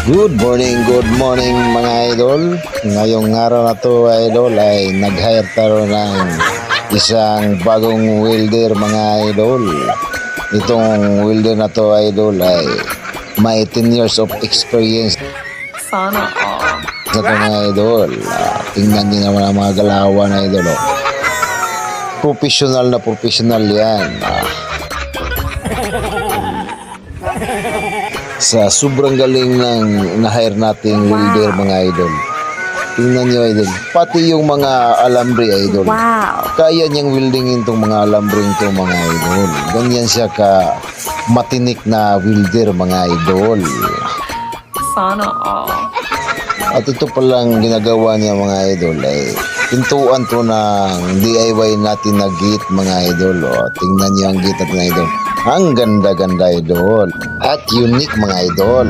Good morning mga idol. Ngayong araw na to idol ay nag-hire tayo ng isang bagong welder mga idol. Itong welder na to idol ay may 10 years of experience Sana all. sa to mga idol. Tingnan niyo naman ang mga galawan na idol. Oh. Professional na professional yan. Sa sobrang galing ng na-hire nating welder mga idol. Tingnan nyo idol. Pati yung mga alambre idol. Wow. Kaya niyang welding itong mga alambre itong mga idol. Ganyan siya ka matinik na welder mga idol. Sana all. At ito palang ginagawa niya mga idol ay pintuan to ng DIY natin na gate mga idol. O, tingnan niyo ang gate natin idol. Ang ganda-ganda idol. At unique mga idol.